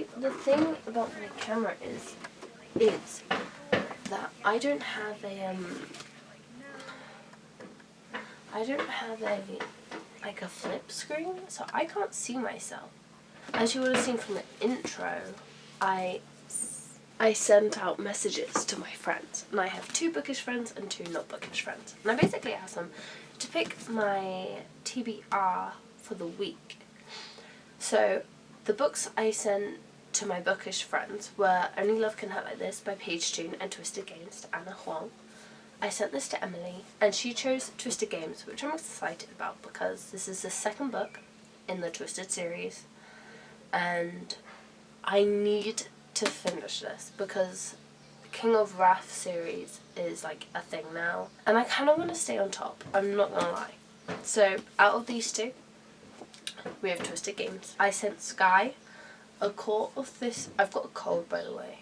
See, the thing about my camera is that I don't have a flip screen, so I can't see myself. As you would have seen from the intro, I sent out messages to my friends, and I have 2 bookish friends and 2 not bookish friends, and I basically asked them to pick my TBR for the week. So the books I sent to my bookish friends were Only Love Can Hurt Like This by Paige Toon and Twisted Games to Anna Huang. I sent this to Emily, and she chose Twisted Games, which I'm excited about because this is the 2nd book in the Twisted series, and I need to finish this because King of Wrath series is like a thing now, and I kind of want to stay on top, I'm not gonna lie. So out of these 2, we have Twisted Games. I sent Sky a quart of this. I've got a cold, by the way.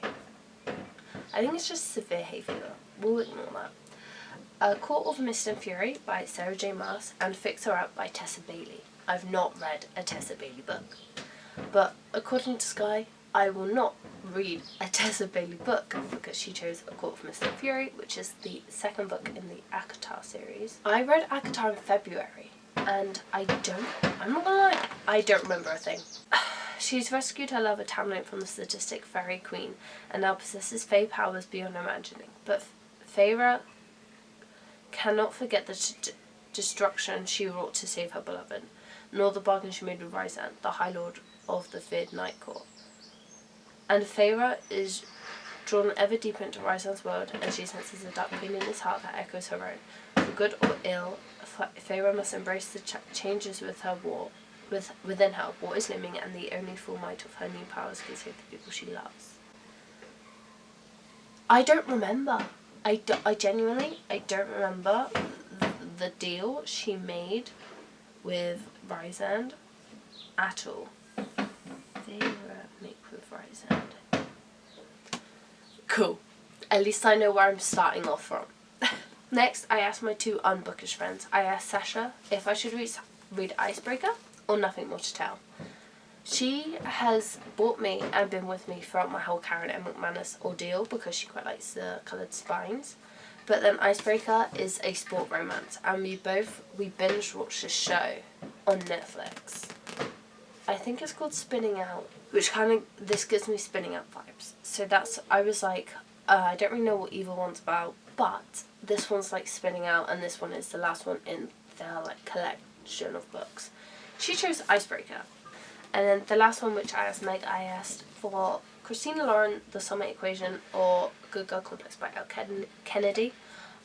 I think it's just severe hay fever. We'll ignore that. A Quart of Mist and Fury by Sarah J. Maas and Fix Her Up by Tessa Bailey. I've not read a Tessa Bailey book, but according to Sky, I will not read a Tessa Bailey book because she chose A Quart of Mist and Fury, which is the 2nd book in the ACOTAR series. I read ACOTAR in February, and I'm not gonna lie, I don't remember a thing. She's rescued her lover Tamlin from the sadistic fairy queen and now possesses fae powers beyond imagining, but Feyre cannot forget the destruction she wrought to save her beloved, nor the bargain she made with Rysand, the High Lord of the feared Night Court. And Feyre is drawn ever deeper into Rysand's world, and she senses a dark pain in his heart that echoes her own. For good or ill, Feyre must embrace the changes within her. War is looming, and the only full might of her new powers can save the people she loves. I don't remember. I genuinely don't remember the deal she made with Rysand at all. Feyre make with Rysand. Cool. At least I know where I'm starting off from. Next, I asked my 2 unbookish friends. I asked Sasha if I should read Icebreaker or Nothing More to Tell. She has bought me and been with me throughout my whole Karen and McManus ordeal because she quite likes the coloured spines. But then Icebreaker is a sport romance, and we binge watched this show on Netflix. I think it's called Spinning Out, which this gives me Spinning Out vibes. So I was like, I don't really know what either one's about, but this one's like Spinning Out, and this one is the last one in their like collection of books. She chose Icebreaker. And then the last one, which I asked Meg, I asked for Christina Lauren, The Soulmate Equation, or Good Girl Complex by Elle Kennedy.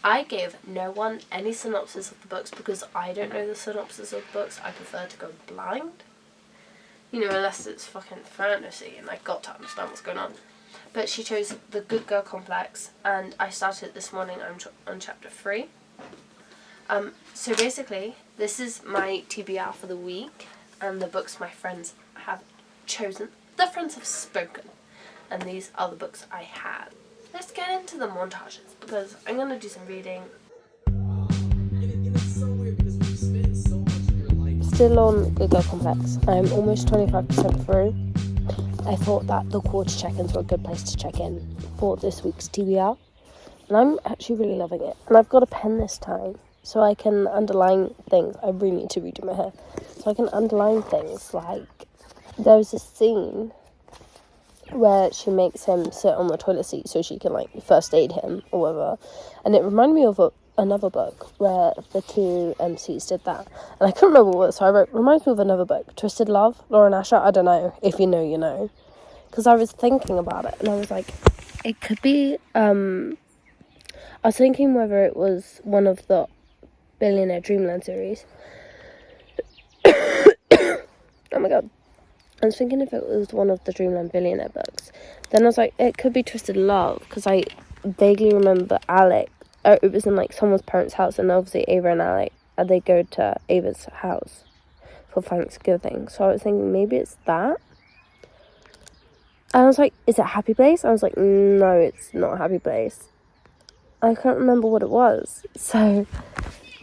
I gave no one any synopsis of the books because I don't know the synopsis of the books. I prefer to go blind. You know, unless it's fucking fantasy and I got to understand what's going on. But she chose The Good Girl Complex, and I started this morning on chapter 3. So basically, this is my TBR for the week, and the books my friends have chosen. The friends have spoken, and these are the books I have. Let's get into the montages because I'm going to do some reading. Still on Good Girl Complex. I'm almost 25% through. I thought that the quarter check-ins were a good place to check in for this week's TBR, and I'm actually really loving it. And I've got a pen this time, so I can underline things. I really need to redo my hair. So I can underline things like there's a scene where she makes him sit on the toilet seat so she can like first aid him or whatever, and it reminded me of another book where the 2 MCs did that, and I couldn't remember what, so I wrote, reminds me of another book, Twisted Love, Lauren Asher. I don't know, if you know, you know, because I was thinking about it, and I was like, it could be, I was thinking whether it was one of the Billionaire Dreamland series. Oh my god. I was thinking if it was one of the Dreamland Billionaire books. Then I was like, it could be Twisted Love, because I vaguely remember Alec. It was in like someone's parents' house, and obviously Ava and Alec, they go to Ava's house for Thanksgiving. So I was thinking maybe it's that. And I was like, is it Happy Place? I was like, no, it's not Happy Place. I can't remember what it was. So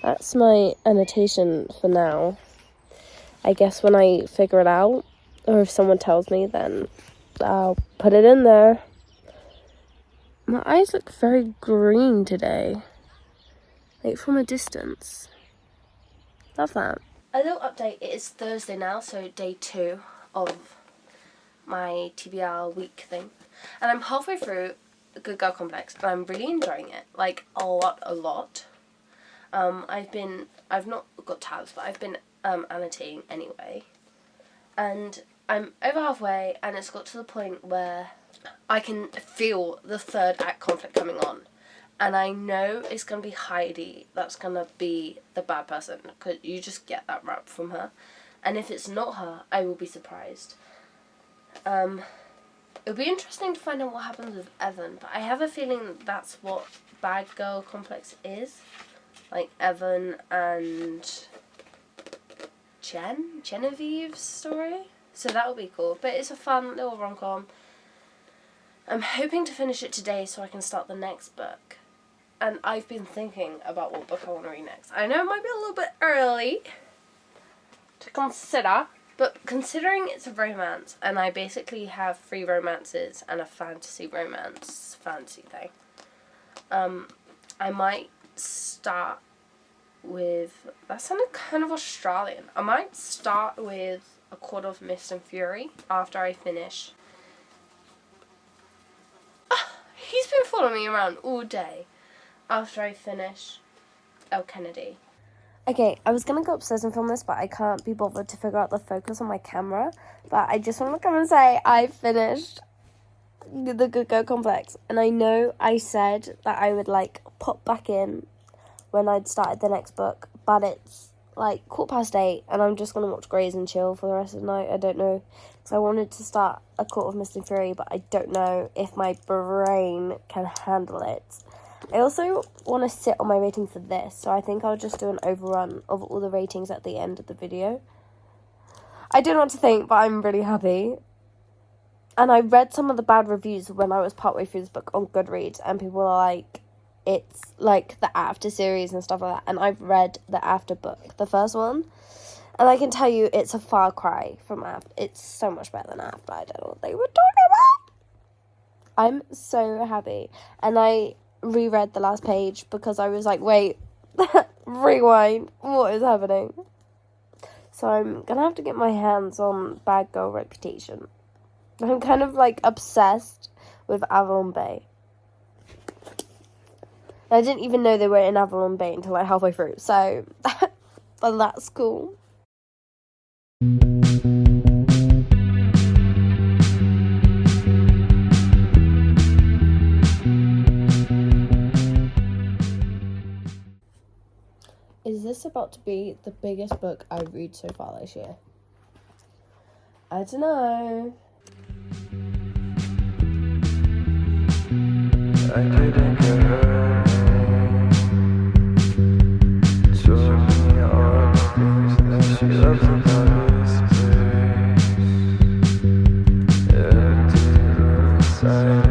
that's my annotation for now. I guess when I figure it out, or if someone tells me, then I'll put it in there. My eyes look very green today, like from a distance. Love that. A little update, it is Thursday now, so day 2 of my TBR week thing. And I'm halfway through Good Girl Complex, and I'm really enjoying it, like a lot. I've not got tabs, but I've been annotating anyway. And I'm over halfway, and it's got to the point where I can feel the third act conflict coming on. And I know it's going to be Heidi that's going to be the bad person, because you just get that rap from her. And if it's not her, I will be surprised. It'll be interesting to find out what happens with Evan, but I have a feeling that's what Bad Girl Complex is. Like Evan and Genevieve's story. So that'll be cool. But it's a fun little rom-com. I'm hoping to finish it today so I can start the next book. And I've been thinking about what book I want to read next. I know it might be a little bit early to consider, but considering it's a romance, and I basically have 3 romances and a fantasy thing, I might start with, that sounded kind of Australian, I might start with A Court of Mist and Fury after I finish. He's been following me around all day after I finish El Kennedy. Okay, I was going to go upstairs and film this, but I can't be bothered to figure out the focus on my camera. But I just want to come and say I finished the Good Girl Complex. And I know I said that I would, like, pop back in when I'd started the next book. But it's, like, 8:15, and I'm just going to watch Grey's and chill for the rest of the night. I don't know. Because I wanted to start A Court of Mist and Fury, but I don't know if my brain can handle it. I also want to sit on my rating for this, so I think I'll just do an overrun of all the ratings at the end of the video. I don't know what to think, but I'm really happy. And I read some of the bad reviews when I was partway through this book on Goodreads, and people are like, it's like the after series and stuff like that. And I've read the after book, the first one, and I can tell you it's a far cry from after. It's so much better than after. I don't know what they were talking about. I'm so happy. And I reread the last page because I was like, wait, rewind, what is happening? So I'm gonna have to get my hands on Bad Girl Reputation. I'm kind of like obsessed with Avalon Bay. I didn't even know they were in Avalon Bay until like halfway through, so but that's cool. Is this about to be the biggest book I read so far this year? I don't know. I didn't get her. Told me all the things that she loves about this place. Empty inside.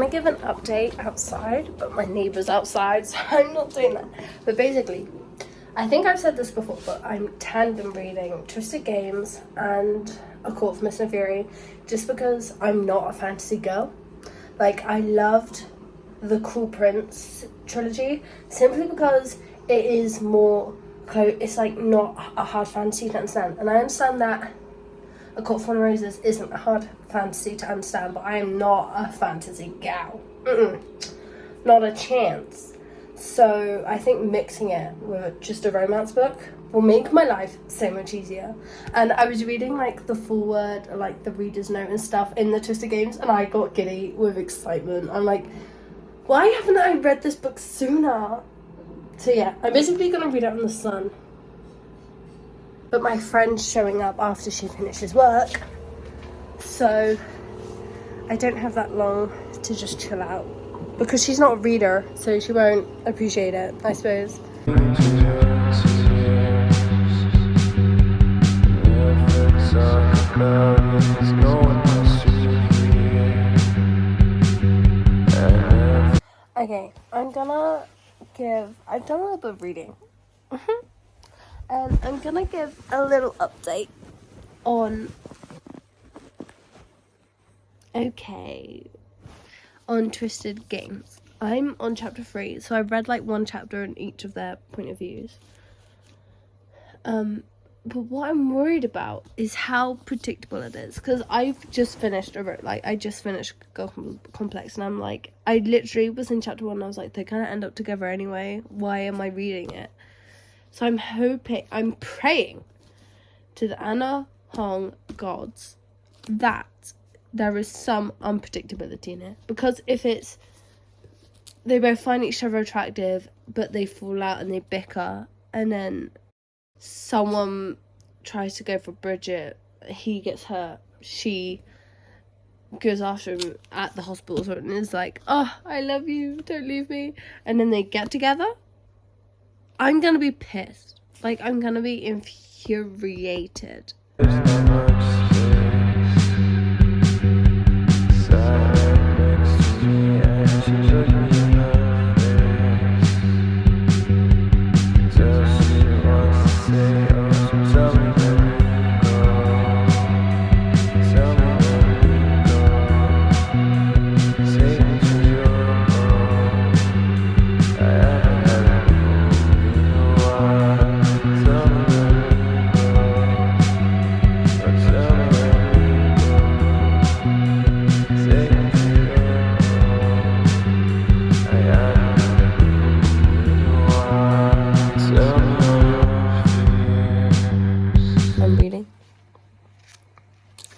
Give an update outside, but my neighbour's outside, so I'm not doing that. But basically, I think I've said this before, but I'm been reading Twisted Games and A Court of Mist and Fury just because I'm not a fantasy girl. Like, I loved the Cruel Prince trilogy simply because it is more it's like not a hard fantasy to understand, and I understand that A Court Full of Roses isn't a hard fantasy to understand, but I am not a fantasy gal. Not a chance. So I think mixing it with just a romance book will make my life so much easier. And I was reading like the foreword, like the reader's note and stuff in the Twisted Games, and I got giddy with excitement. I'm like, why haven't I read this book sooner? So yeah, I'm basically gonna read it in the sun. But my friend's showing up after she finishes work, so I don't have that long to just chill out. Because she's not a reader, so she won't appreciate it, I suppose. Okay, I've done a little bit of reading. And I'm gonna give a little update on Twisted Games. I'm on chapter 3, so I've read like one chapter in each of their point of views. But what I'm worried about is how predictable it is, because I've just finished Girl Complex, and I'm like, I literally was in chapter 1 and I was like, they're gonna end up together anyway, why am I reading it? So I'm praying to the Anna Hong gods that there is some unpredictability in it, because if it's they both find each other attractive but they fall out and they bicker, and then someone tries to go for Bridget, he gets hurt, she goes after him at the hospital and is like, oh, I love you, don't leave me, and then they get together, I'm gonna be pissed. Like, I'm gonna be infuriated.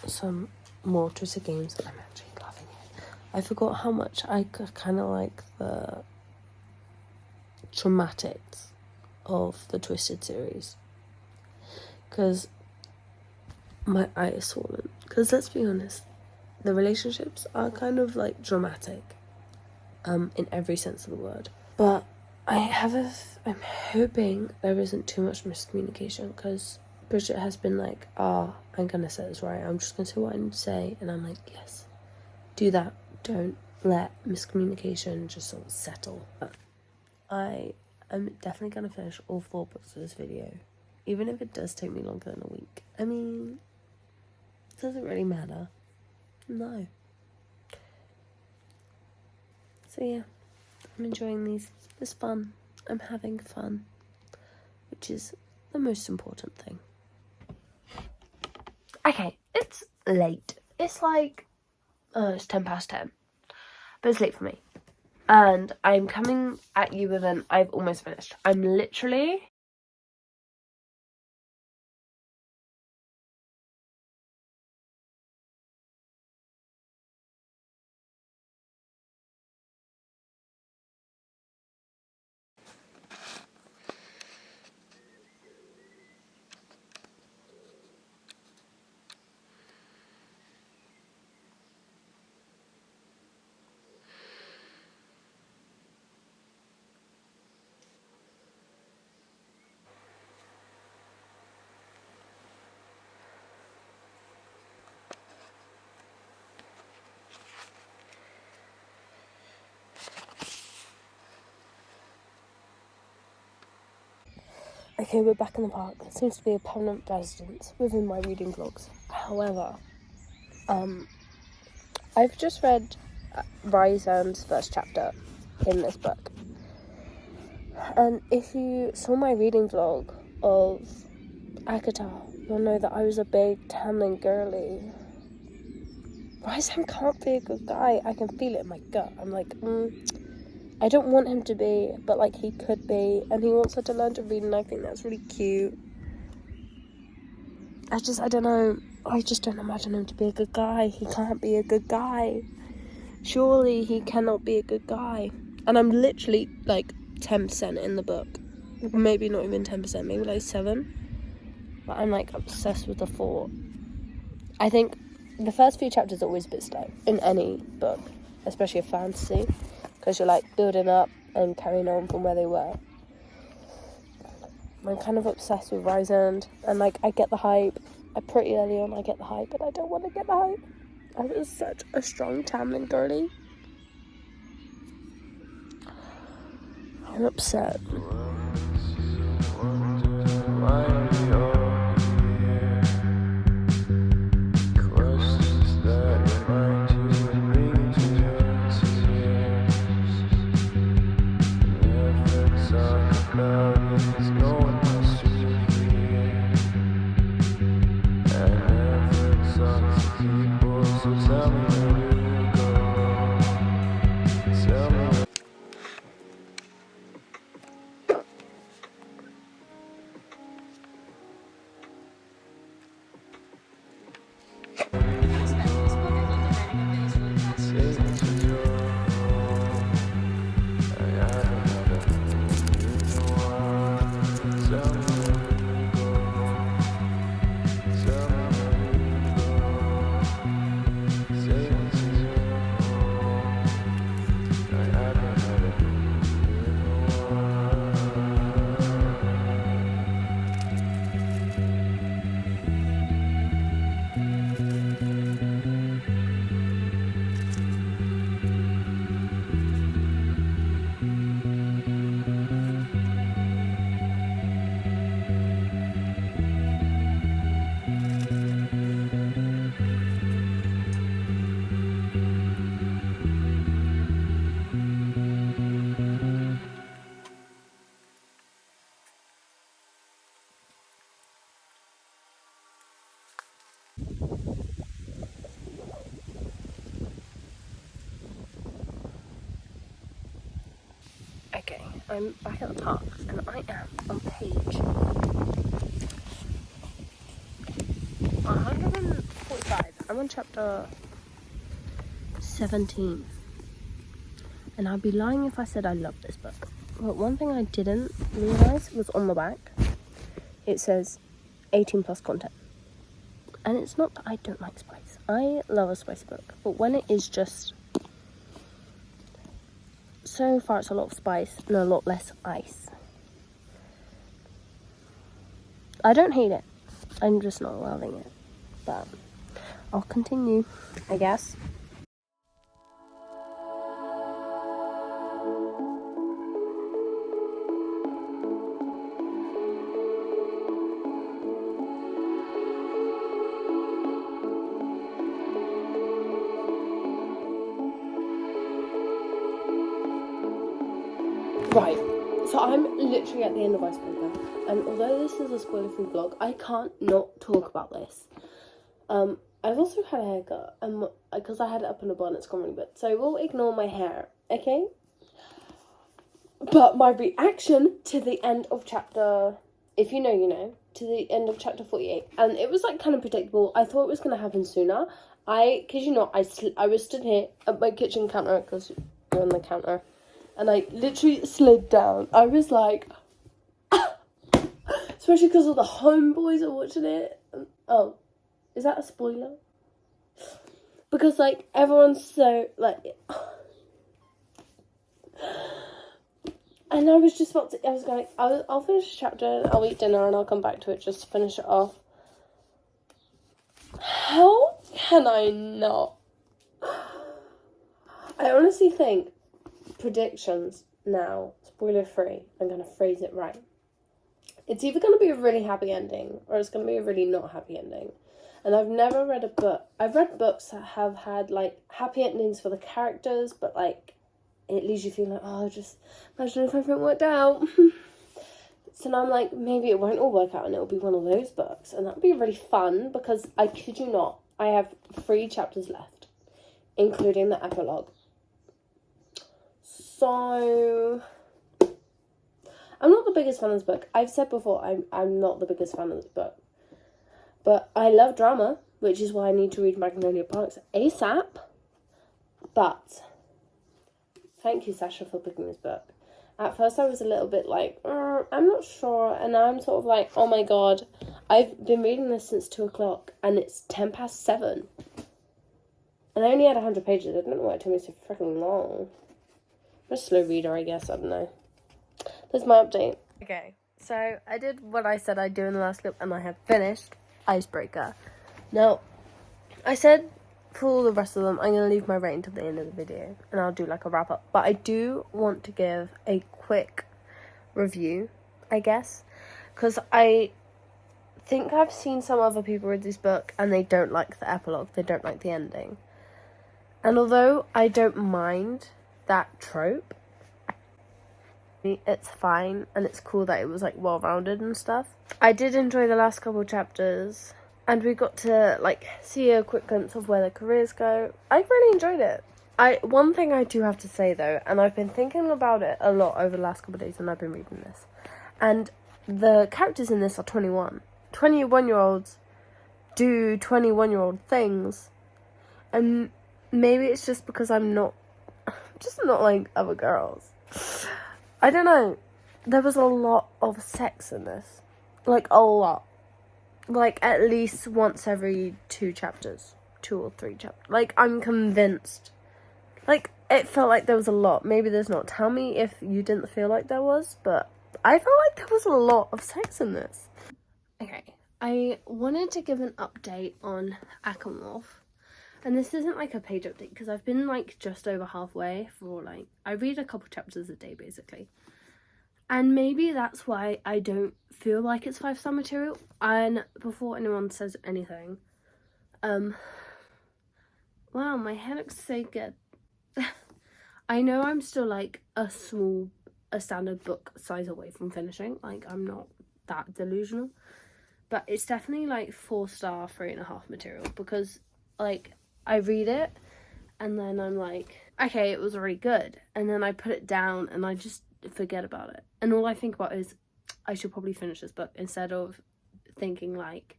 Some more Twisted Games. I'm actually loving it. I forgot how much I kind of like the dramatics of the Twisted series, because my eye is swollen. Because let's be honest, the relationships are kind of like dramatic, in every sense of the word. But I'm hoping there isn't too much miscommunication, because Bridget has been like, I'm gonna say this right, I'm just gonna say what I need to say, and I'm like, yes, do that, don't let miscommunication just sort of settle. I am definitely gonna finish all 4 books of this video, even if it does take me longer than a week. I mean, it doesn't really matter. No. So yeah, I'm enjoying these. It's fun. I'm having fun, which is the most important thing. Okay, it's late. It's like, it's 10:10. But it's late for me. And I'm coming at you with I've almost finished. I'm literally... Okay, we're back in the park. It seems to be a permanent residence within my reading vlogs. However, I've just read Rysand's first chapter in this book. And if you saw my reading vlog of Akatar, You'll know that I was a big Tamlin girly. Rysam can't be a good guy. I can feel it in my gut. I'm like, I don't want him to be, but like he could be, and he wants her to learn to read, and I think that's really cute. I don't know. I just don't imagine him to be a good guy. He can't be a good guy. Surely he cannot be a good guy. And I'm literally like 10% in the book. Maybe not even 10%, maybe like 7. But I'm like obsessed with the 4. I think the first few chapters are always a bit slow in any book, especially a fantasy, because you're like building up and carrying on from where they were. I'm kind of obsessed with Rysand, and like I get the hype. Pretty early on I get the hype, but I don't want to get the hype. I was such a strong Tamlin girly. I'm upset. Okay, I'm back at the park, and I am on page 145. I'm on chapter 17. And I'd be lying if I said I love this book. But one thing I didn't realise was on the back, it says 18 plus content. And it's not that I don't like spice. I love a spicy book. But when it is just... So far it's a lot of spice and a lot less ice. I don't hate it. I'm just not loving it. But I'll continue, I guess. Right, so I'm literally at the end of Icebreaker, and although this is a spoiler-free vlog, I can't not talk about this. I've also had a haircut, because I had it up in a bun, it's gone really bad, so we'll ignore my hair, okay? But my reaction to the end of chapter, if you know, you know, to the end of chapter 48, and it was like kind of predictable. I thought it was going to happen sooner. Kid you not, I was stood here at my kitchen counter, because you're on the counter, and I literally slid down. I was like, especially because all the homeboys are watching it. Oh, is that a spoiler? Because like everyone's so like, and I was just about to. I was going. I'll finish the chapter. I'll eat dinner and I'll come back to it just to finish it off. How can I not? I honestly think predictions now, spoiler free, I'm going to phrase it right. It's either going to be a really happy ending or it's going to be a really not happy ending. And I've never read a book. I've read books that have had like happy endings for the characters, but like it leaves you feeling like, oh, just imagine if everything worked out. So now I'm like, maybe it won't all work out and it'll be one of those books. And that'll be really fun because I kid you not, I have 3 chapters left, including the epilogue. So I'm not the biggest fan of this book. I've said before, I'm not the biggest fan of this book. But I love drama, which is why I need to read Magnolia Parks ASAP. But thank you, Sasha, for picking this book. At first I was a little bit like, I'm not sure. And now I'm sort of like, oh my god. I've been reading this since 2 o'clock and it's 7:10. And I only had 100 pages. I don't know why it took me so freaking long. I'm a slow reader, I guess. I don't know. That's my update. Okay, so I did what I said I'd do in the last clip and I have finished Icebreaker. Now, I said for all the rest of them, I'm going to leave my rating till the end of the video and I'll do like a wrap up. But I do want to give a quick review, I guess, because I think I've seen some other people read this book and they don't like the epilogue, they don't like the ending. And although I don't mind that trope, it's fine and it's cool that it was like well-rounded and stuff. I did enjoy the last couple chapters and we got to like see a quick glimpse of where their careers go. I really enjoyed it. One thing I do have to say though, and I've been thinking about it a lot over the last couple of days when I've been reading this, and the characters in this are 21. 21-year-olds do 21-year-old things, and maybe it's just because I'm just not like other girls. I don't know. There was a lot of sex in this. Like, a lot. Like, at least once every 2 chapters. 2 or 3 chapters. Like, I'm convinced. Like, it felt like there was a lot. Maybe there's not. Tell me if you didn't feel like there was. But I felt like there was a lot of sex in this. Okay. I wanted to give an update on Akamorph. And this isn't like a page update because I've been like just over halfway for like, I read a couple chapters a day basically. And maybe that's why I don't feel like it's 5-star material. And before anyone says anything, wow, my hair looks so good. I know I'm still like a standard book size away from finishing. Like, I'm not that delusional. But it's definitely like 4-star, 3.5 material because like, I read it and then I'm like, okay, it was really good. And then I put it down and I just forget about it. And all I think about is I should probably finish this book instead of thinking like,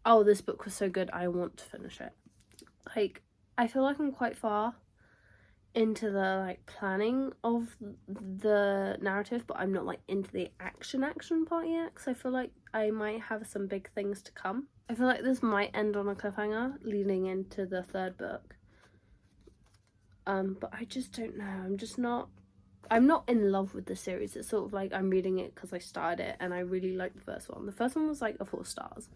oh, this book was so good, I want to finish it. Like, I feel like I'm quite far into the like planning of the narrative, but I'm not like into the action part yet because I feel like I might have some big things to come. I feel like this might end on a cliffhanger leading into the 3rd book. But I just don't know. I'm not in love with the series. It's sort of like I'm reading it because I started it and I really liked the first one. The first one was like a 4 stars.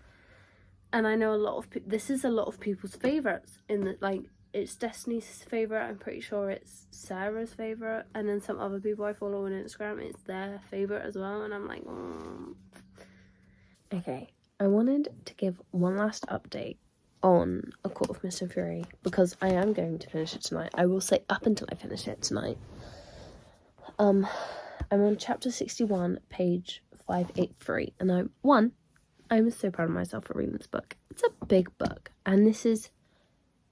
And I know a lot of this is a lot of people's favorites in the like, it's Destiny's favorite. I'm pretty sure it's Sarah's favorite, and then some other people I follow on Instagram, it's their favorite as well. And I'm like, Okay, I wanted to give one last update on A Court of Mist and Fury because I am going to finish it tonight. I will say up until I finish it tonight. I'm on chapter 61, page 583, and I'm so proud of myself for reading this book. It's a big book, and this is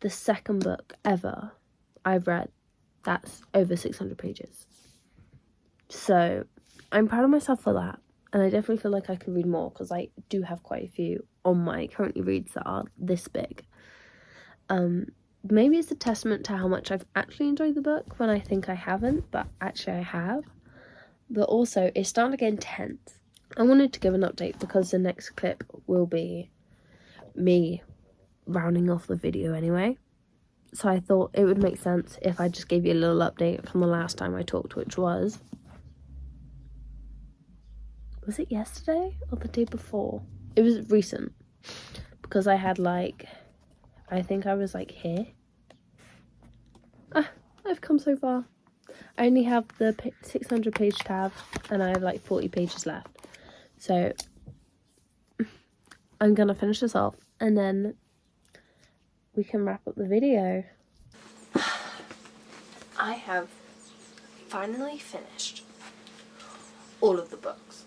the 2nd book ever I've read that's over 600 pages. So I'm proud of myself for that, and I definitely feel like I could read more because I do have quite a few on my currently reads that are this big. Maybe it's a testament to how much I've actually enjoyed the book when I think I haven't, but actually I have. But also, it's starting to get intense. I wanted to give an update because the next clip will be me rounding off the video anyway. So I thought it would make sense if I just gave you a little update from the last time I talked, which was it yesterday or the day before? It was recent because I had like, I think I was like here. I've come so far. I only have the 600 page tab and I have like 40 pages left. So I'm gonna finish this off and then we can wrap up the video. I have finally finished all of the books.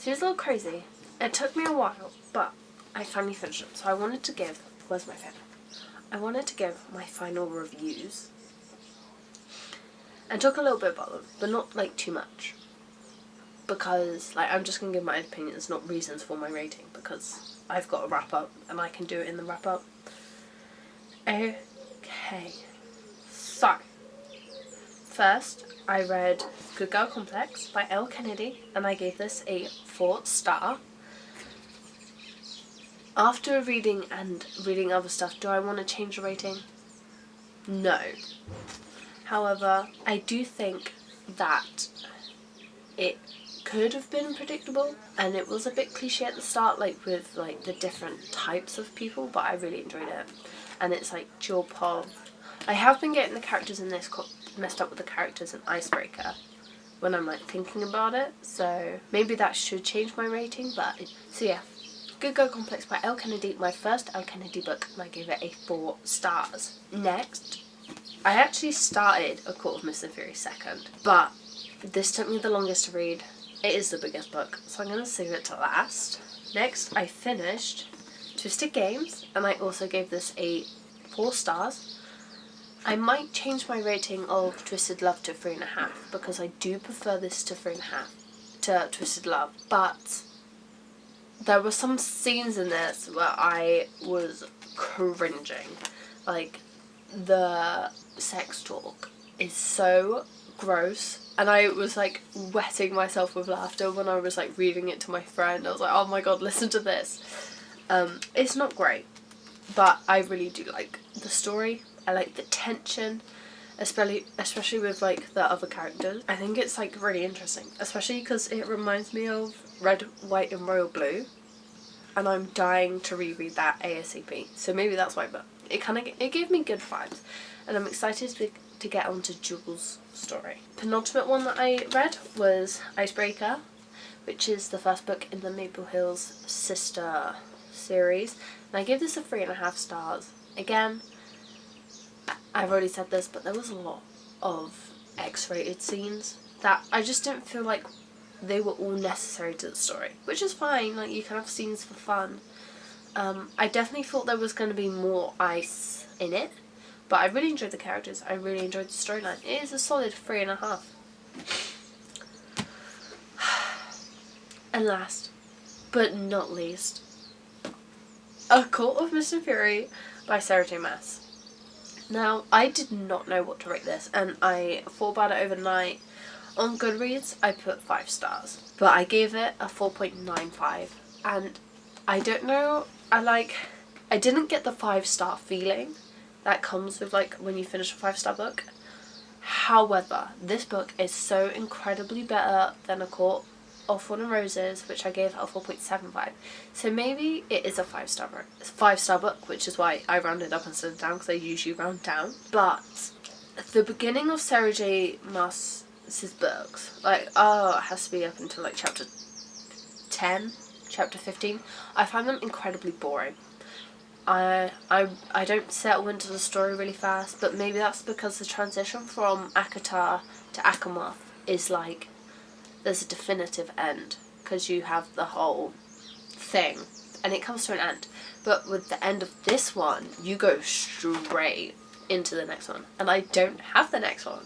Feels a little crazy. It took me a while, but I finally finished it. So I wanted to give, where's my pen? I wanted to give my final reviews. And talk a little bit about them, but not like too much. Because like I'm just going to give my opinions, not reasons for my rating, because I've got a wrap up and I can do it in the wrap up. Okay. So, first I read Good Girl Complex by L. Kennedy and I gave this a 4-star. After reading other stuff, do I want to change the rating? No. However, I do think that it could have been predictable and it was a bit cliche at the start, like with like the different types of people, but I really enjoyed it. And it's like dual pov. I have been getting the characters in this messed up with the characters in Icebreaker when I'm like thinking about it, so maybe that should change my rating, but so yeah. Good Girl Complex by L. Kennedy, my first L. Kennedy book, and I gave it a 4 stars. Next, I actually started A Court of Mist and Fury second, but this took me the longest to read. It is the biggest book, so I'm going to save it to last. Next, I finished Twisted Games, and I also gave this a 4 stars. I might change my rating of Twisted Love to 3.5, because I do prefer this to 3.5, to Twisted Love, but there were some scenes in this where I was cringing. Like, the sex talk is so gross, and I was like wetting myself with laughter when I was like reading it to my friend. I was like, oh my god, listen to this. It's not great, but I really do like the story. I like the tension, especially with like the other characters. I think it's like really interesting, especially because it reminds me of Red, White and Royal Blue, and I'm dying to reread that ASAP. So maybe that's why, but it gave me good vibes, and I'm excited to get on to Jules' story. Penultimate one that I read was Icebreaker, which is the first book in the Maple Hills sister series, and I gave this a 3.5 stars. Again, I've already said this, but there was a lot of X-rated scenes that I just didn't feel like they were all necessary to the story, which is fine, like you can have scenes for fun. I definitely thought there was going to be more ice in it, but I really enjoyed the characters, I really enjoyed the storyline. It is a solid 3.5. And last, but not least, A Court of Mist and Fury by Sarah J. Maas. Now, I did not know what to rate this, and I thought about it overnight. On Goodreads, I put 5 stars, but I gave it a 4.95, and I don't know, I didn't get the 5-star feeling that comes with like when you finish a 5-star book. However, this book is so incredibly better than A Court of Thorn and Roses, which I gave a 4.75. So maybe it is a 5-star book, which is why I rounded up instead of down, because I usually round down. But the beginning of Sarah J. Maas' books, like, it has to be up until like chapter 10, chapter 15. I find them incredibly boring. I don't settle into the story really fast, but maybe that's because the transition from Akatar to Akamoth is like, there's a definitive end, because you have the whole thing, and it comes to an end. But with the end of this one, you go straight into the next one, and I don't have the next one.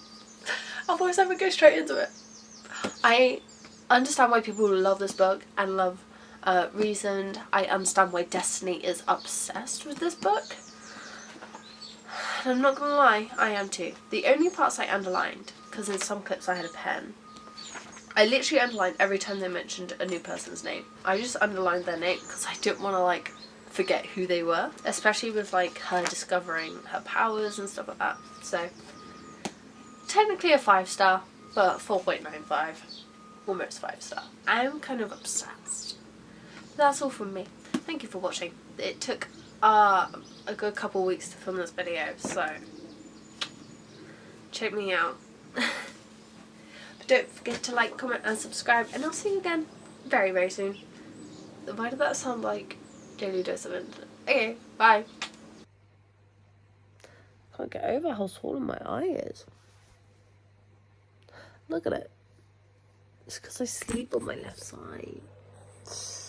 Otherwise I would go straight into it. I understand why people love this book and love Reasoned. I understand why Destiny is obsessed with this book. And I'm not gonna lie, I am too. The only parts I underlined, because in some clips I had a pen, I literally underlined every time they mentioned a new person's name. I just underlined their name because I didn't want to like forget who they were, especially with like her discovering her powers and stuff like that. So technically a 5-star, but 4.95, almost 5-star. I'm kind of obsessed. That's all from me. Thank you for watching. It took a good couple weeks to film this video, so check me out. But don't forget to like, comment and subscribe, and I'll see you again very, very soon. Why did that sound like Daily Dose of Internet? Okay, bye. Can't get over how swollen my eye is. Look at it. It's because I sleep on my left side. It's